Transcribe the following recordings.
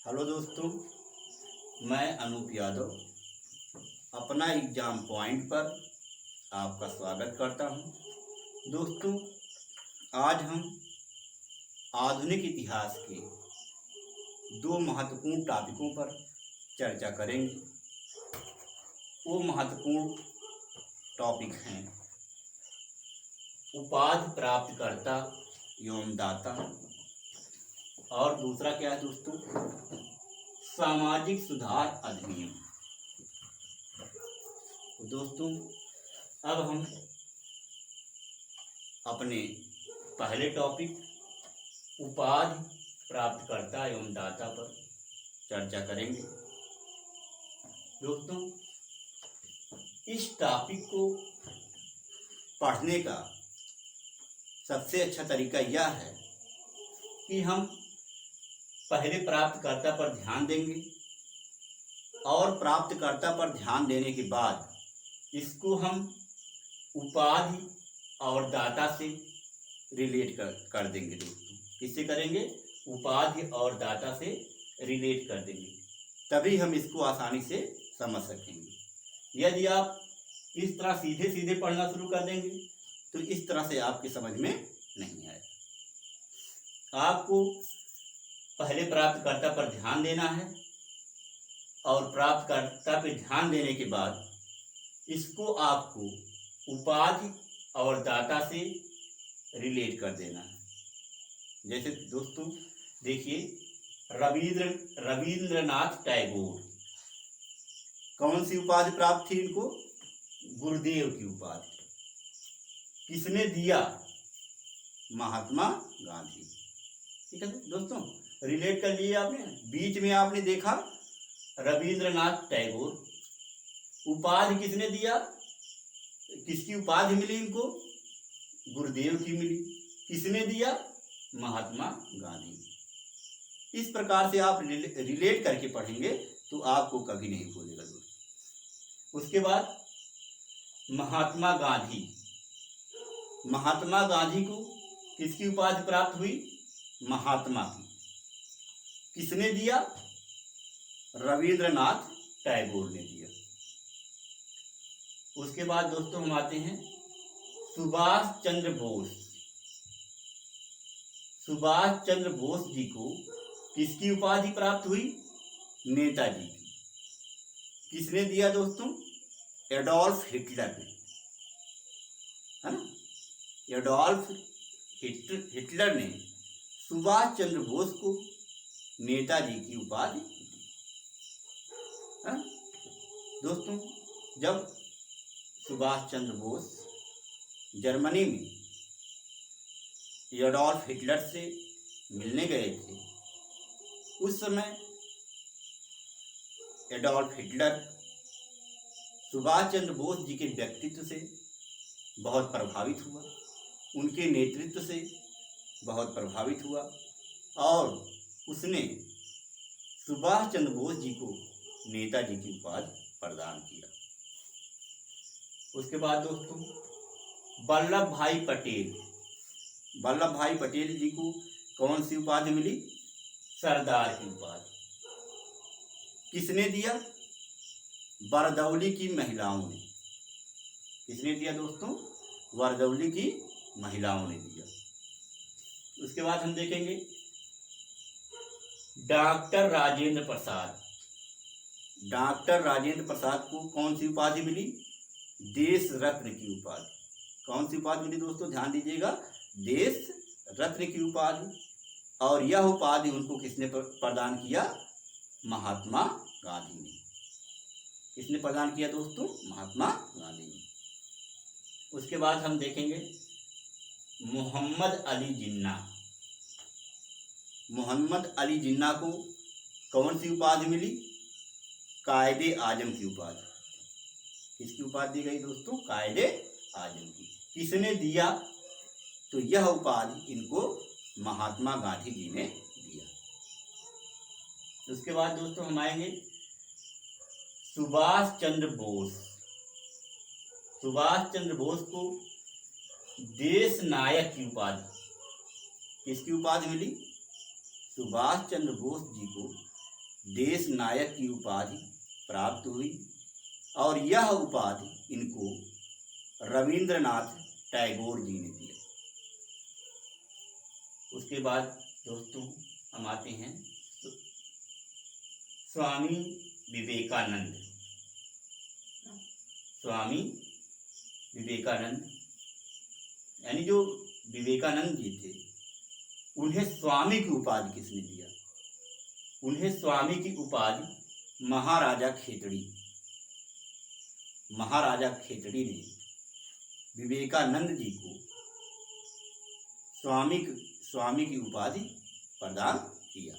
Hello दोस्तों, मैं अनूप यादव अपना एग्ज़ाम पॉइंट पर आपका स्वागत करता हूं। दोस्तों, आज हम आधुनिक इतिहास के दो महत्वपूर्ण टॉपिकों पर चर्चा करेंगे। वो महत्वपूर्ण टॉपिक हैं उपाधि प्राप्तकर्ता एवं दाता, और दूसरा क्या है दोस्तों, सामाजिक सुधार अधिनियम। तो दोस्तों, अब हम अपने पहले टॉपिक उपाधि प्राप्तकर्ता एवं दाता पर चर्चा करेंगे। दोस्तों, इस टॉपिक को पढ़ने का सबसे अच्छा तरीका यह है कि हम पहले प्राप्तकर्ता पर ध्यान देंगे और प्राप्तकर्ता पर ध्यान देने के बाद इसको हम उपाधि और दाता से रिलेट कर देंगे। दोस्तों, किससे करेंगे? उपाधि और दाता से रिलेट कर देंगे, तभी हम इसको आसानी से समझ सकेंगे। यदि आप इस तरह सीधे सीधे पढ़ना शुरू कर देंगे तो इस तरह से आपकी समझ में नहीं आएगा। आपको पहले प्राप्तकर्ता पर ध्यान देना है और प्राप्तकर्ता पर ध्यान देने के बाद इसको आपको उपाधि और दाता से रिलेट कर देना है। जैसे दोस्तों देखिए, रविंद्रनाथ टैगोर, कौन सी उपाधि प्राप्त थी इनको? गुरुदेव की उपाधि। किसने दिया? महात्मा गांधी। ठीक है दोस्तों, रिलेट कर लिए आपने। बीच में आपने देखा रविंद्रनाथ टैगोर, उपाधि किसने दिया? किसकी उपाधि मिली इनको? गुरुदेव की मिली। किसने दिया? महात्मा गांधी। इस प्रकार से आप रिलेट करके पढ़ेंगे तो आपको कभी नहीं भूलेगा दोस्तों। उसके बाद महात्मा गांधी, महात्मा गांधी को किसकी उपाधि प्राप्त हुई? महात्मा की। किसने दिया? रविंद्रनाथ टैगोर ने दिया। उसके बाद दोस्तों हम आते हैं सुभाष चंद्र बोस। सुभाष चंद्र बोस जी को किसकी उपाधि प्राप्त हुई? नेताजी की। किसने दिया दोस्तों? एडोल्फ हिटलर ने, है ना? एडोल्फ हिटलर ने सुभाष चंद्र बोस को नेताजी की उपाधि दी। है ना दोस्तों? जब सुभाष चंद्र बोस जर्मनी में एडोल्फ हिटलर से मिलने गए थे, उस समय एडोल्फ हिटलर सुभाष चंद्र बोस जी के व्यक्तित्व से बहुत प्रभावित हुआ, उनके नेतृत्व से बहुत प्रभावित हुआ और उसने सुभाष चंद्र बोस जी को नेताजी की उपाधि प्रदान किया। उसके बाद दोस्तों वल्लभ भाई पटेल, वल्लभ भाई पटेल जी को कौन सी उपाधि मिली? सरदार की उपाधि। किसने दिया? बरदौली की महिलाओं ने। किसने दिया दोस्तों? बरदौली की महिलाओं ने दिया। उसके बाद हम देखेंगे डॉक्टर राजेंद्र प्रसाद। डॉक्टर राजेंद्र प्रसाद को कौन सी उपाधि मिली? देश रत्न की उपाधि। कौन सी उपाधि मिली दोस्तों? ध्यान दीजिएगा, देश रत्न की उपाधि। और यह उपाधि उनको किसने प्रदान किया? महात्मा गांधी ने। किसने प्रदान किया दोस्तों? महात्मा गांधी ने। उसके बाद हम देखेंगे मोहम्मद अली जिन्ना। मोहम्मद अली जिन्ना को कौन सी उपाधि मिली? कायदे आजम की उपाधि। किसकी उपाधि दी गई दोस्तों? कायदे आजम की। किसने दिया? तो यह उपाधि इनको महात्मा गांधी जी ने दिया। उसके बाद दोस्तों हम आएंगे सुभाष चंद्र बोस। सुभाष चंद्र बोस को देश नायक की उपाधि, किसकी उपाधि मिली? सुभाष चंद्र बोस जी को देश नायक की उपाधि प्राप्त हुई और यह उपाधि इनको रविंद्रनाथ टैगोर जी ने दिया। उसके बाद दोस्तों हम आते हैं स्वामी विवेकानंद। स्वामी विवेकानंद यानी जो विवेकानंद जी थे, उन्हें स्वामी की उपाधि किसने दिया? उन्हें स्वामी की उपाधि महाराजा खेतड़ी ने विवेकानंद जी को स्वामी की उपाधि प्रदान किया।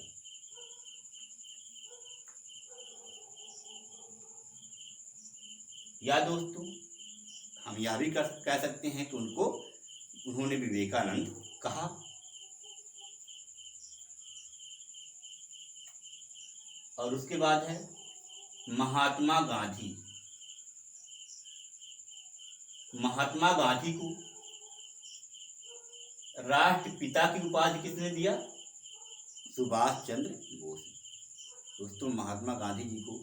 या दोस्तों हम यह भी कह सकते हैं कि उन्होंने विवेकानंद कहा। और उसके बाद है महात्मा गांधी। महात्मा गांधी को राष्ट्रपिता की उपाधि किसने दिया? सुभाष चंद्र बोस। दोस्तों महात्मा गांधी जी को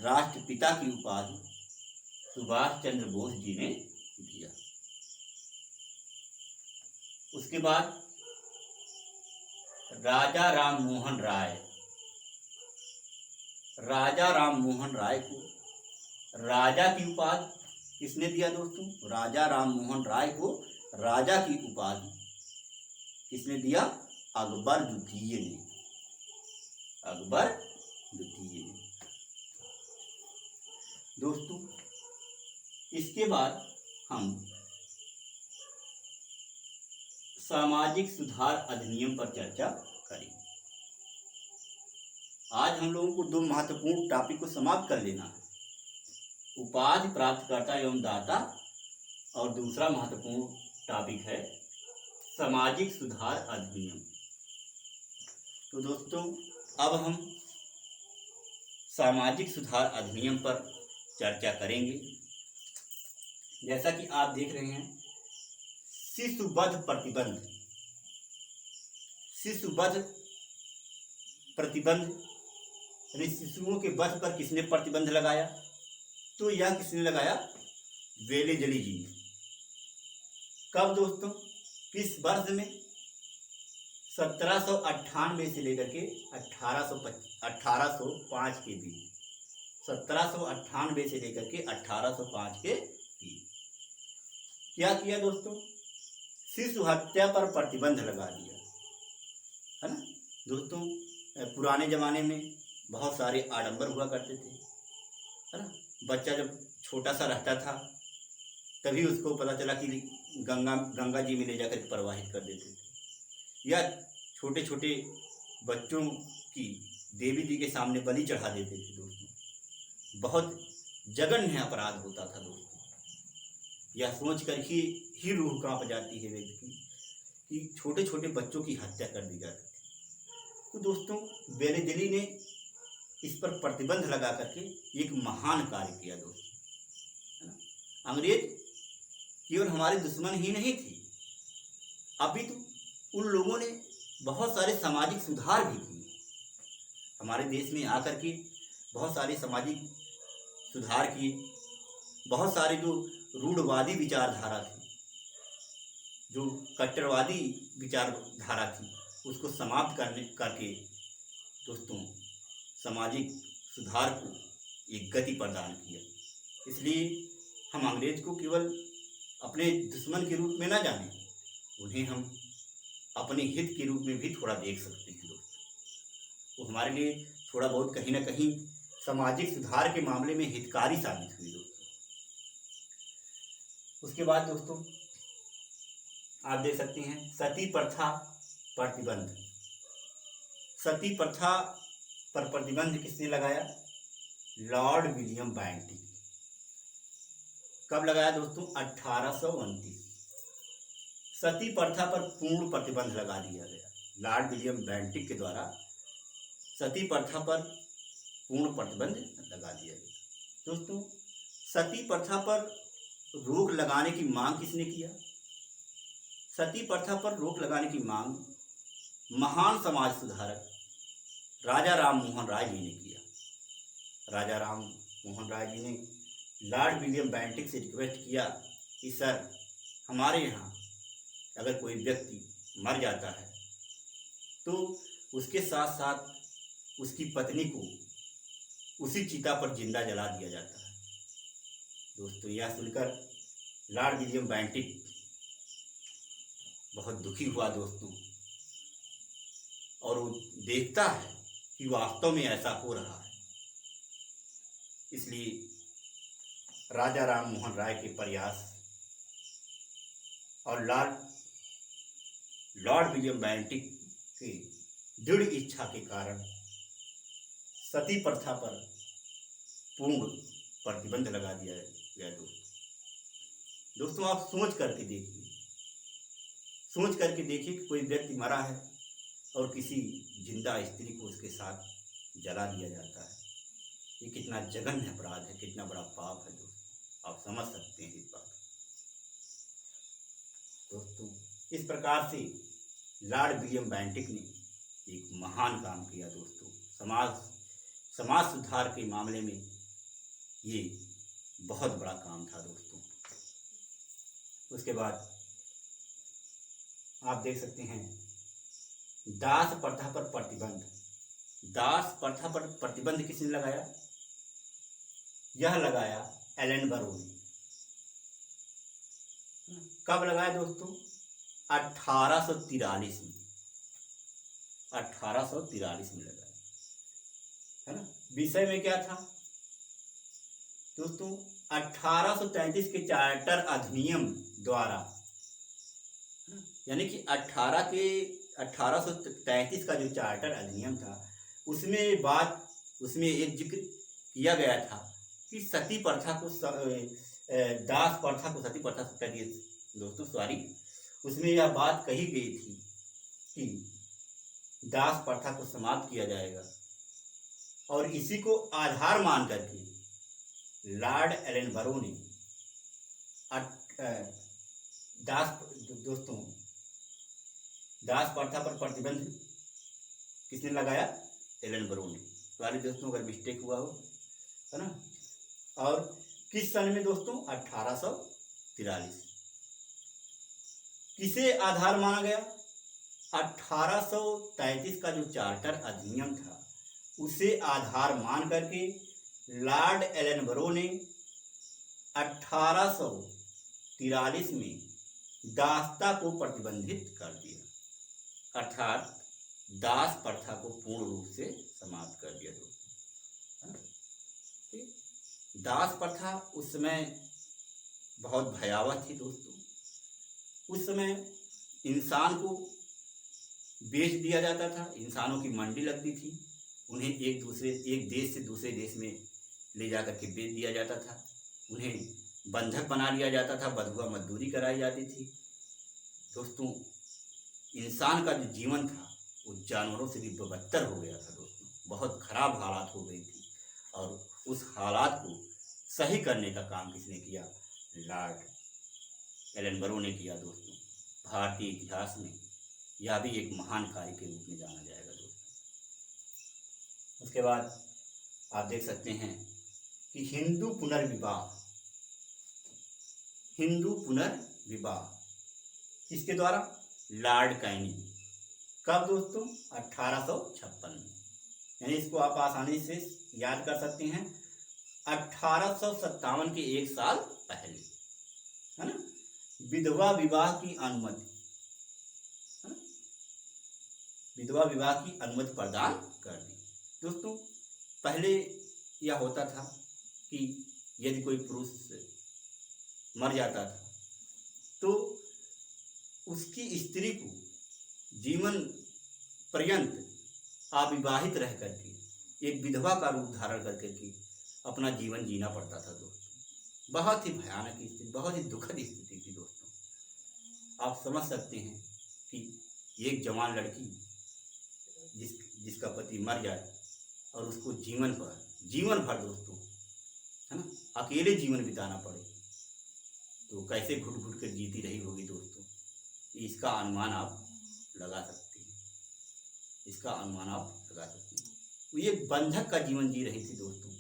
राष्ट्रपिता की उपाधि सुभाष चंद्र बोस जी ने दिया। उसके बाद राजा राम मोहन राय। राजा राम मोहन राय को राजा की उपाधि किसने दिया दोस्तों? राजा राम मोहन राय को राजा की उपाधि किसने दिया? अकबर द्वितीय ने। अकबर द्वितीय ने। दोस्तों इसके बाद हम सामाजिक सुधार अधिनियम पर चर्चा करेंगे। आज हम लोगों को दो महत्वपूर्ण टॉपिक को समाप्त कर लेना है, उपाधि प्राप्तकर्ता एवं दाता, और दूसरा महत्वपूर्ण टॉपिक है सामाजिक सुधार अधिनियम। तो दोस्तों अब हम सामाजिक सुधार अधिनियम पर चर्चा करेंगे। जैसा कि आप देख रहे हैं, शिशुवध प्रतिबंध। शिशुवध प्रतिबंध यानी शिशुओं के वध पर किसने प्रतिबंध लगाया? तो यह किसने लगाया? वेलेजली जी ने। कब दोस्तों? किस वर्ष में? 1798 से लेकर के 1805 के बीच। 1798 से लेकर के 1805 के बीच क्या किया दोस्तों? शिशु हत्या पर प्रतिबंध लगा दिया, है ना दोस्तों। पुराने जमाने में बहुत सारे आडंबर हुआ करते थे, है ना। बच्चा जब छोटा सा रहता था तभी उसको पता चला कि गंगा जी में ले जाकर प्रवाहित कर देते थे, या छोटे छोटे बच्चों की देवी जी के सामने बलि चढ़ा देते थे दोस्तों। बहुत जघन्य अपराध होता था दोस्तों। यह सोच कर ही रूह कांप जाती है व्यक्ति की कि छोटे छोटे बच्चों की हत्या कर दी जाती थी। तो दोस्तों वेलेजली ने इस पर प्रतिबंध लगा करके एक महान कार्य किया दोस्तों, है ना। अंग्रेज केवल हमारे दुश्मन ही नहीं थे, अभी तो उन लोगों ने बहुत सारे सामाजिक सुधार भी किए। हमारे देश में आकर के बहुत सारे सामाजिक सुधार किए। बहुत सारे जो रूढ़वादी विचारधारा थी, जो कट्टरवादी विचारधारा थी, उसको समाप्त करके दोस्तों सामाजिक सुधार को एक गति प्रदान किया। इसलिए हम अंग्रेज को केवल अपने दुश्मन के रूप में ना जानें, उन्हें हम अपने हित के रूप में भी थोड़ा देख सकते हैं दोस्तों। वो हमारे लिए थोड़ा बहुत कहीं ना कहीं सामाजिक सुधार के मामले में हितकारी साबित हुई दोस्तों। उसके बाद दोस्तों आप देख सकते हैं सती प्रथा प्रतिबंध। सती प्रथा पर प्रतिबंध किसने लगाया? Lord William Bentinck. कब लगाया दोस्तों? 1829। सती प्रथा पर पूर्ण प्रतिबंध लगा दिया गया लॉर्ड विलियम बेंटिक के द्वारा। सती प्रथा पर पूर्ण प्रतिबंध लगा दिया गया दोस्तों। सती प्रथा पर रोक लगाने की मांग किसने किया? सती प्रथा पर रोक लगाने की मांग महान समाज सुधारक राजा राम मोहन राय जी ने किया। राजा राम मोहन राय जी ने लॉर्ड विलियम बेंटिक से रिक्वेस्ट किया कि सर, हमारे यहाँ अगर कोई व्यक्ति मर जाता है तो उसके साथ साथ उसकी पत्नी को उसी चिता पर जिंदा जला दिया जाता है। दोस्तों, यह सुनकर लॉर्ड विलियम बेंटिक बहुत दुखी हुआ दोस्तों, और वो देखता है कि वास्तव में ऐसा हो रहा है। इसलिए राजा राम मोहन राय के प्रयास और लॉर्ड विलियम बेंटिक की दृढ़ इच्छा के कारण सती प्रथा पर पूर्ण प्रतिबंध लगा दिया गया। दोस्तों, आप सोच करके देखिए कि कोई व्यक्ति मरा है और किसी जिंदा स्त्री को उसके साथ जला दिया जाता है। ये कितना जघन्य अपराध है, कितना बड़ा पाप है दोस्तों, आप समझ सकते हैं इस बात। दोस्तों, इस प्रकार से लॉर्ड विलियम बेंटिक ने एक महान काम किया दोस्तों। समाज सुधार के मामले में ये बहुत बड़ा काम था दोस्तों। उसके बाद आप देख सकते हैं दास प्रथा पर प्रतिबंध। दास प्रथा पर प्रतिबंध किसने लगाया? यह लगाया एलन बरो ने। कब लगाया दोस्तों? 1843 में। 1843 में लगाया, है ना। विषय में क्या था दोस्तों? 1833 के चार्टर अधिनियम द्वारा, यानी कि 1833 का जो चार्टर अधिनियम था उसमें एक जिक्र किया गया था कि सती प्रथा को दास प्रथा को सती प्रथा से करिए दोस्तों, सॉरी, उसमें यह बात कही गई थी कि दास प्रथा को समाप्त किया जाएगा। और इसी को आधार मान करके लॉर्ड एलन बरो ने दास प्रथा पर प्रतिबंध किसने लगाया? एलन बरो ने। सॉरी दोस्तों अगर मिस्टेक हुआ हो, है ना। और किस सन में दोस्तों? 1843। किसे आधार माना गया? 1833 का जो चार्टर अधिनियम था उसे आधार मान करके लॉर्ड एलन बरो ने 1843 में दासता को प्रतिबंधित कर दिया, अर्थात दास प्रथा को पूर्ण रूप से समाप्त कर दिया दोस्तों। दास प्रथा उस समय बहुत भयावह थी दोस्तों। उस समय इंसान को बेच दिया जाता था, इंसानों की मंडी लगती थी, उन्हें एक देश से दूसरे देश में ले जाकर के बेच दिया जाता था, उन्हें बंधक बना लिया जाता था, बंधुआ मजदूरी कराई जाती थी दोस्तों। इंसान का जो जीवन था वो जानवरों से भी बदतर हो गया था दोस्तों, बहुत खराब हालात हो गई थी। और उस हालात को सही करने का काम किसने किया? लॉर्ड एलन बरो ने किया दोस्तों। भारतीय इतिहास में यह भी एक महान कार्य के रूप में जाना जाएगा दोस्तों। उसके बाद आप देख सकते हैं कि हिंदू पुनर्विवाह किसके द्वारा? Lord Canning. कब दोस्तों? 1856 में। यानी इसको आप आसानी से याद कर सकते हैं, 1857 के एक साल पहले, है ना। विधवा विवाह की अनुमति, है ना, विधवा विवाह की अनुमति प्रदान कर दी दोस्तों। पहले यह होता था कि यदि कोई पुरुष मर जाता था तो उसकी स्त्री को जीवन पर्यंत अविवाहित रह करके एक विधवा का रूप धारण करके अपना जीवन जीना पड़ता था दोस्तों। बहुत ही भयानक स्थिति, बहुत ही दुखद स्थिति थी दोस्तों। आप समझ सकते हैं कि एक जवान लड़की जिसका पति मर जाए और उसको जीवन भर दोस्तों, है ना, अकेले जीवन बिताना पड़े तो कैसे घुट घुट कर जीती रही होगी दोस्तों। इसका अनुमान आप लगा सकते हैं, ये बंधक का जीवन जी रही थी दोस्तों।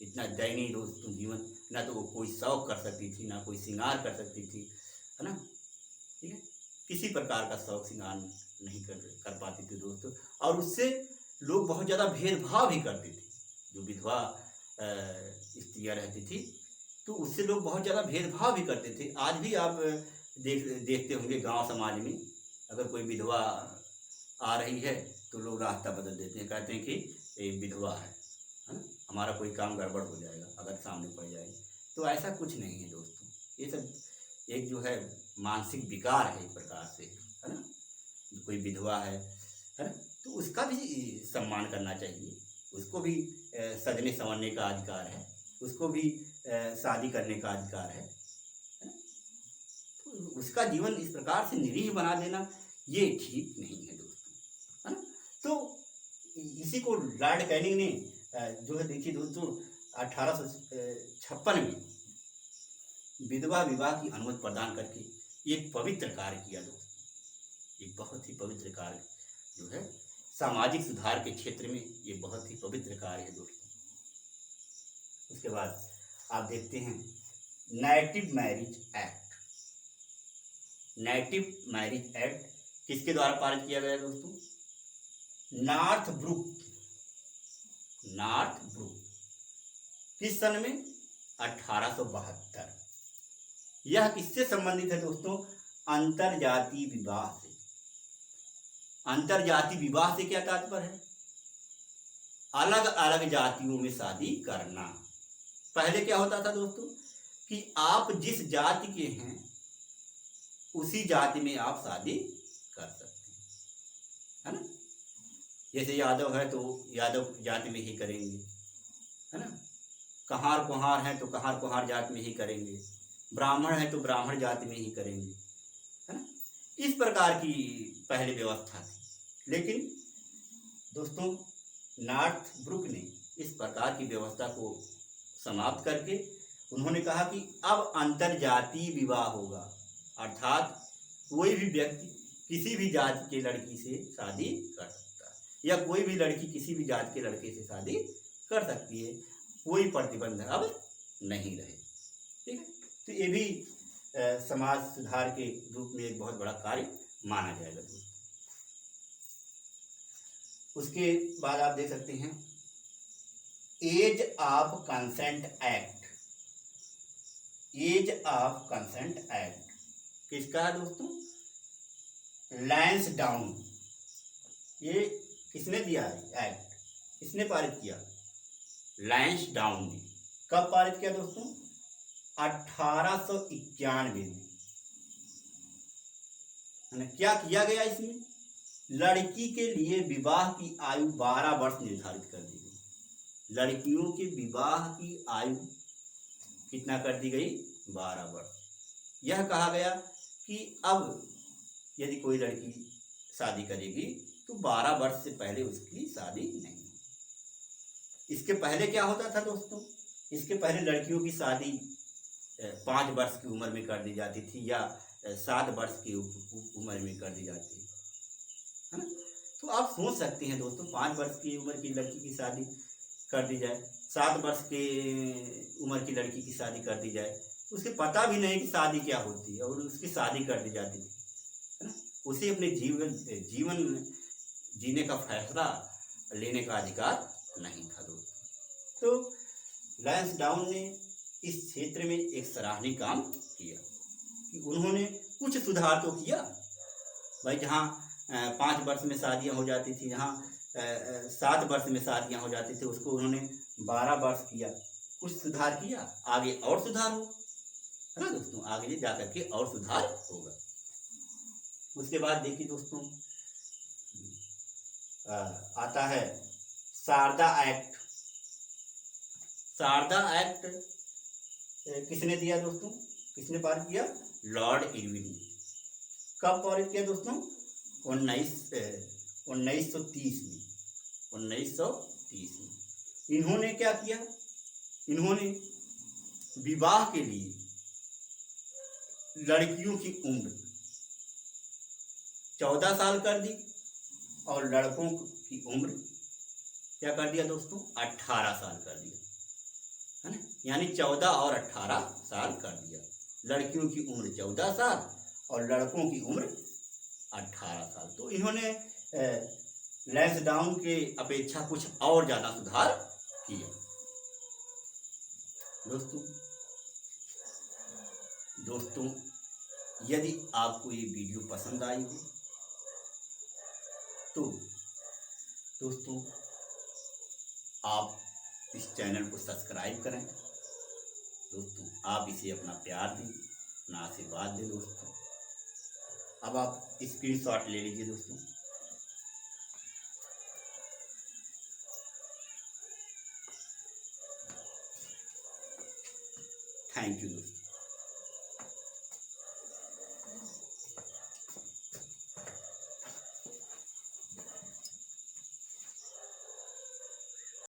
इतना दयनीय दोस्तों जीवन, ना तो वो कोई शौक कर सकती थी, ना कोई श्रृंगार कर सकती थी, है ना। ठीक है, किसी प्रकार का शौक श्रृंगार नहीं कर पाती थी दोस्तों। और उससे लोग बहुत ज़्यादा भेदभाव भी करते थे। जो विधवा स्त्रियाँ रहती थी तो उससे लोग बहुत ज़्यादा भेदभाव भी करते थे। आज भी आप देखते होंगे गांव समाज में, अगर कोई विधवा आ रही है तो लोग रास्ता बदल देते हैं, कहते हैं कि ये विधवा है ना, हमारा कोई काम गड़बड़ हो जाएगा अगर सामने पड़ जाए। तो ऐसा कुछ नहीं है दोस्तों, ये सब एक जो है मानसिक विकार है एक प्रकार से, है ना। कोई विधवा है ना, तो उसका भी सम्मान करना चाहिए, उसको भी सजने संवरने का अधिकार है, उसको भी शादी करने का अधिकार है ना? तो उसका जीवन इस प्रकार से निरीह बना देना ये ठीक नहीं है दोस्तों, है ना। तो इसी को लॉर्ड कैनिंग ने जो है देखिए दोस्तों 1856 में विधवा विवाह की अनुमति प्रदान करके एक पवित्र कार्य किया दोस्तों। एक बहुत ही पवित्र कार्य जो है सामाजिक सुधार के क्षेत्र में ये बहुत ही पवित्र कार्य है दोस्तों। उसके बाद आप देखते हैं native marriage act. Native marriage act किसके द्वारा पारित किया गया दोस्तों? नॉर्थब्रुक। किस सन में? 1872। यह किससे संबंधित है दोस्तों? अंतरजातीय विवाह से। अंतरजातीय विवाह से क्या तात्पर्य है? अलग अलग जातियों में शादी करना। पहले क्या होता था दोस्तों कि आप जिस जाति के हैं उसी जाति में आप शादी कर सकते हैं, है ना। जैसे यादव है तो यादव जाति में ही करेंगे, है ना। कहार कुहार हैं तो कहार कुहार जाति में ही करेंगे, ब्राह्मण है तो ब्राह्मण जाति में ही करेंगे, है ना। इस प्रकार की पहले व्यवस्था थी। लेकिन दोस्तों नॉर्थब्रुक ने इस प्रकार की व्यवस्था को समाप्त करके उन्होंने कहा कि अब अंतरजातीय विवाह होगा, अर्थात कोई भी व्यक्ति किसी भी जाति के लड़की से शादी कर सकता है या कोई भी लड़की किसी भी जाति के लड़के से शादी कर सकती है, कोई प्रतिबंध अब नहीं रहे। ठीक है, तो ये भी समाज सुधार के रूप में एक बहुत बड़ा कार्य माना जाएगा दोस्तों। उसके बाद आप देख सकते हैं age of consent act. Age of consent act किसका है दोस्तों? लैंसडाउन। ये किसने दिया है एक्ट? किसने पारित किया? लैंसडाउन ने। कब पारित किया दोस्तों? 1891 में। क्या किया गया इसमें? लड़की के लिए विवाह की आयु 12 वर्ष निर्धारित कर दी गई। लड़कियों के विवाह की आयु कितना कर दी गई? 12 वर्ष। यह कहा गया कि अब यदि कोई लड़की शादी करेगी तो 12 वर्ष से पहले उसकी शादी नहीं। इसके पहले क्या होता था दोस्तों? इसके पहले लड़कियों की शादी 5 वर्ष की उम्र में कर दी जाती थी या 7 वर्ष की उम्र में कर दी जाती है ना। तो आप सोच सकते हैं दोस्तों 5 वर्ष की उम्र की लड़की की शादी कर दी जाए, 7 वर्ष की उम्र की लड़की की शादी कर दी जाए, तो उसे पता भी नहीं कि शादी क्या होती है और उसकी शादी कर दी जाती थी, है ना। उसे अपने जीवन जीने का फैसला लेने का अधिकार नहीं था दोस्तों। तो लैंसडाउन ने इस क्षेत्र में एक सराहनीय काम किया कि उन्होंने कुछ सुधार तो किया भाई। जहाँ 5 वर्ष में शादियाँ हो जाती थी, जहाँ 7 वर्ष में शादियाँ हो जाती थी, उसको उन्होंने 12 वर्ष किया। कुछ सुधार किया, आगे और सुधार हो, है ना दोस्तों। आगे जा करके और सुधार होगा। उसके बाद देखिए दोस्तों आता है शारदा एक्ट। शारदा एक्ट किसने दिया दोस्तों? किसने पारित किया? लॉर्ड इरविन ने। कब पारित किया दोस्तों? 1930 में। 1930 में इन्होंने क्या किया? इन्होंने विवाह के लिए लड़कियों की उम्र 14 साल कर दी और लड़कों की उम्र क्या कर दिया दोस्तों, 18 साल कर दिया, है ना, यानी 14 और 18 साल कर दिया। लड़कियों की उम्र 14 साल और लड़कों की उम्र 18 साल। तो इन्होंने लैंसडाउन के अपेक्षा कुछ और ज़्यादा सुधार किया। दोस्तों यदि आपको ये वीडियो पसंद आई हो तो दोस्तों आप इस चैनल को सब्सक्राइब करें। दोस्तों आप इसे अपना प्यार दें, अपना आशीर्वाद दें। दोस्तों अब आप स्क्रीनशॉट ले लीजिए दोस्तों। थैंक यू दोस्तों।